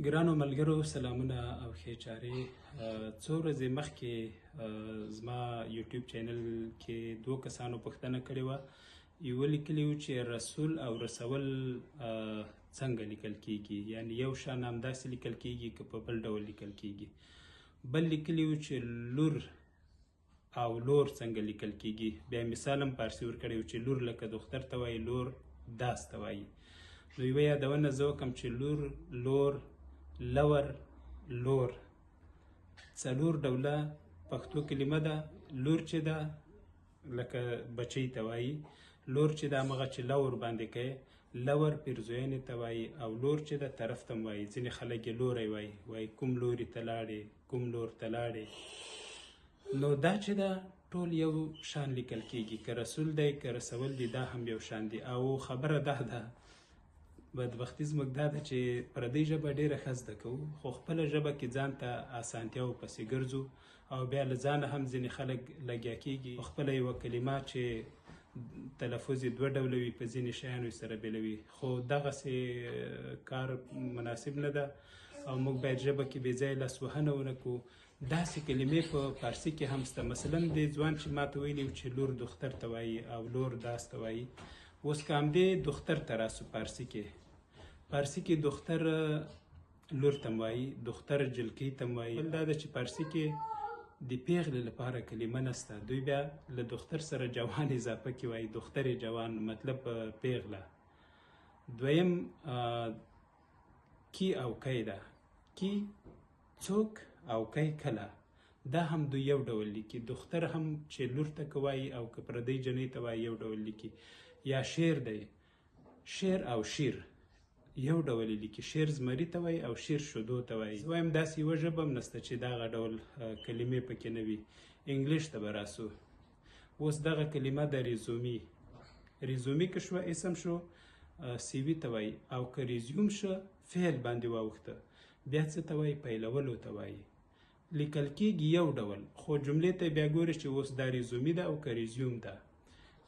ګرانو ملګرو سلامونه او ښې چارې. څو ورځې مخکې زما یوټیوب چینل کې دوه کسانو پوښتنه کړې وه. یوه لیکلي وو چې رسول او رسول څنګه لیکل کیږي، یعنی یو شان همداسې لیکل کیږي که په بل ډول لیکل کیږي. بل لیکلي وو چې لور او لور څنګه لیکل کیږي. بیا مثال هم فارسي ورکړی وو چې لور لکه دختر ته وایي، لور داس ته وایي. نو یوه یادونه زه وکړم چې لور، لور، لور، لور څلور ډوله پښتو کلمه ده. لور چې ده لکه بچی ته وایي، لور چې ده همغه چې لور باندې کوي، لور پیرزوینې ته وایي، او لور چې ده طرف ته هم وایي. ځینې خلک یې لوری وایي کوم لوري ته لاړې، کوم لور ته لاړې. نو دا چې ده ټول یو شان لیکل کیږي، که رسول دی که رسول دی دا هم یو شان دي. او خبره دا ده، بدبختي زموږ دا ده چې پردۍ ژبه ډېره ښه زده کوو، خو خپله ژبه کې ځان ته اسانتیاو پسې ګرځو، او بیا له ځانه هم ځینې خلک لګیا کېږي خپله یوه کلمه چې تلفظ یې دوه ډوله وي په ځینې شیانو یې سره بېلوي. خو دغسې کار مناسب نه ده، او موږ باید ژبه کې بې ځایه لاسوهنه ونه کړو. داسې کلمې په فارسي کې هم شته. مثلا دې ځوان چې ما ته ویلي چې لور دختر ته وایي او لور داس ته وایي. اوس که همدې دختر ته راسو، فارسي کې دختر لور ته وایي، دختر جلکۍ ته وایي. بل دا ده چې فارسي کې د پیغلې لپاره کلمه نسته، دوی بیا له دختر سره جوان اضافه کې وایي، دختر جوان مطلب پیغله. دویم کی او کی ده، کی څوک او کی کله، دا هم دوی یو ډول لیکي. دختر هم چې لور ته که وایي او که پردۍ جنۍ ته وایي یو ډول لیکي. یا شعر دی، شعر او شیر یو ډول لیکي. شعر زمري ته وایي او شیر شودو ته وایي. وایم داسې یوه ژبه هم نشته چې دغه ډول کلمې پکې نه وي. انګلیش ته به راسو، اوس دغه کلمه د ریزومي که شوه اسم شو، سی وي ته وایي، او که ریزیوم شه فعل باندې واوښته بیا څه ته وایي؟ پیلولو ته وایي. لیکل کېږي یو ډول، خو جملې ته بیا ګوري چې اوس دا ریزومي ده او که ریزیوم ده.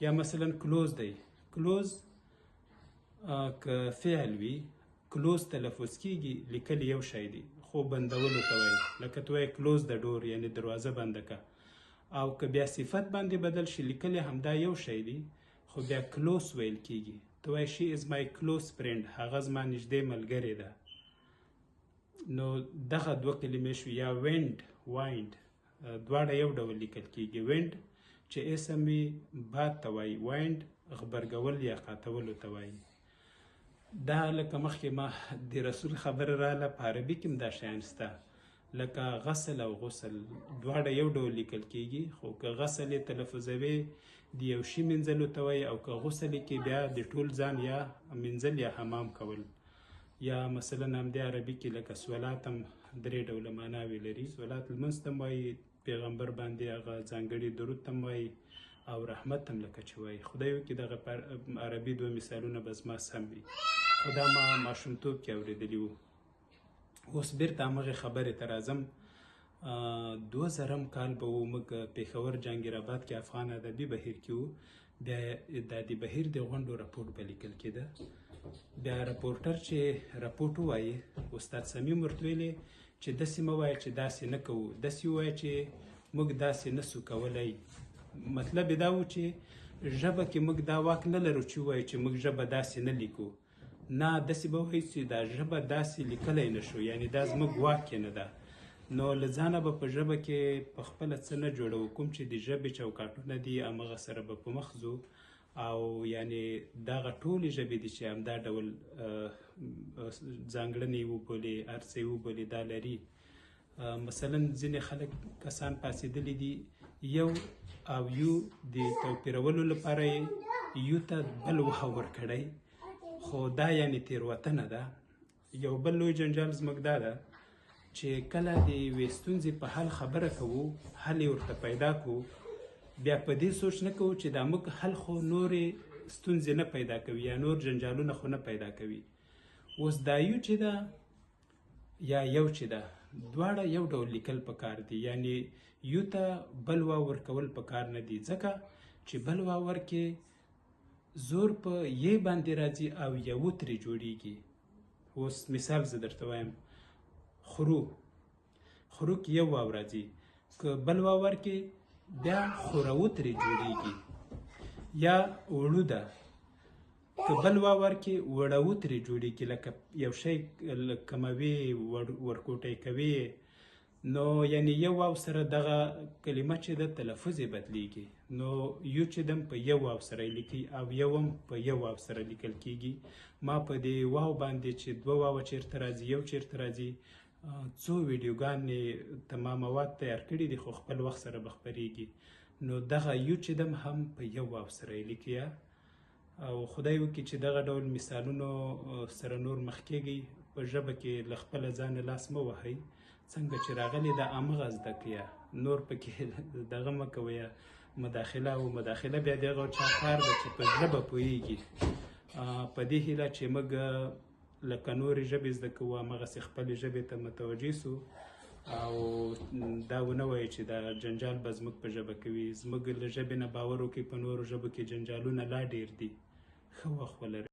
یا مثلا کلوز دی، کلوز که فعل وي کلوز تلفظ کېږي، لیکل یو شی دی، خو بندولو ته وایي. لکه ته وایي کلوز د ډور، یعنی دروازه بنده که. او که بیا صفت باندې بدل شي، لیکل همدا یو شی دی، خو بیا کلوز ویل کېږي. ته وایي شي از مای کلوز فرینډ، هغه زما نږدې ملګرې ده. نو دغه دوه کلمې شوي. یا وینډ، وایند، دواړه یو ډول لیکل کېږي. وینډ چې اسم وي باد ته وایي، وایند غبرګول یا قاتولو ته وایي. دا لکه مخکې ما د رسول خبره راغله، په عربي کې هم دا شیان شته. لکه غسل او غسل دواړه یو ډول لیکل کېږي، خو که غسل یې تلفظوي د یو شي مینځلو ته وایي، او که غسل کې بیا د ټول ځان یا مینځل یا حمام کول. یا مثلا همدې عربي کې لکه سولات هم درې ډوله معناوې لري. سولات لمونځ ته هم وایي، پیغمبر باندې هغه ځانګړي درود ته هم وایي، او رحمت هم لکه چې وایي. خدای وکړي دغه عربي دوه مثالونه به زما سم وي، خو دا ما ماشومتوب کې اورېدلي وو. اوس بیرته همغې خبرې ته راځم. 2000 کال به و، موږ پېښور جهانګیرآباد کې افغان ادبي بهیر کې وو. بیا دا د بهیر د غونډو راپورټ به لیکل کېده. بیا راپورټر چې راپورټ ووایي، استاد صمیم ورته ویلې چې داسې مه وایه چې داسې نه کوو، داسې ووایه چې موږ داسې نه سو کولی. مطلب یې دا و چې ژبه کې موږ دا واک نه لرو چې ووایو چې موږ ژبه داسې نه لیکو. نه، داسې به وایو چې دا ژبه داسې لیکلی نه شو، یعنی دا زموږ واک کې نه ده. نو له ځانه به په ژبه کې په خپله څه نه جوړوو، کوم چې د ژبې چوکاټونه دي همغه سره به په مخ ځو. او یعنی دغه ټولې ژبې دي چې همدا ډول ځانګړنې وبولي، هر څه یې وبولي، دا لري. مثلا ځینې خلک کسان پاڅېدلي دي، یو او یو د توپیرولو لپاره یې یو ته بل وهه ورکړی، خو دا یعنې تېروتنه ده. یو بل لوی جنجال زموږ دا ده چې کله د یوې ستونزې په حل خبره کوو، حل یې ورته پیدا کوو، بیا په دې سوچ نه کوو چې دا موږ حل خو نورې ستونزې نه پیدا کوي، یا نور جنجالونه خو نه پیدا کوي. اوس دا یو چې ده یا یو چې ده، دواړه یو ډول لیکل پکار دي. یعنی یو ته بل وا ورکول پکار نه دي، ځکه چې بل وا ورکې زور په یې باندې راځي او یو ترې جوړیږي. اوس مثال زه درته وایم، خرو کې یو واو راځي، که بل واو ورکې بیا خورو ترې جوړیږي. یا وړو ده، که بل واو ورکې وړو ترې جوړیږي، لکه یو شی کموي ورکوټی کوي، نو یعنی یو واو سره دغه کلمه چې د تلفظ یې بدلیږي. نو یو چې دم په یو واو سره لیکي او یو هم په یو واو سره لیکل کیږي. ما په دې واو باندې چې دوه واو چیرته راځي یو چیرته راځي څو ویډیوګانې تماموات تیار کړي دي، خو خپل وخت سره به خپریږي. نو دغه یو چې دم هم په یو واو سره لیکي. او خدای وکړي چې دغه ډول مثالونو سره نور مخ کیږي. په ژبه کې له خپله ځانه لاس مه وهئ، څنګه چې راغلی دا همغه زده کړئ، نور پکې دغه مه کوئ مداخله. او مداخله بیا د هغه چا کار ده چې په ژبه پوهیږي. په دې هیله چې موږ لکه نورې ژبې زده کوو همغسې خپلې ژبې ته متوجه سو، او دا ونه وایي چې دا جنجال به زموږ په ژبه کوي. زموږ له ژبې نه باور وکړئ په نورو ژبو کې جنجالونه لا ډېر دي. ښه وخت ولرئ.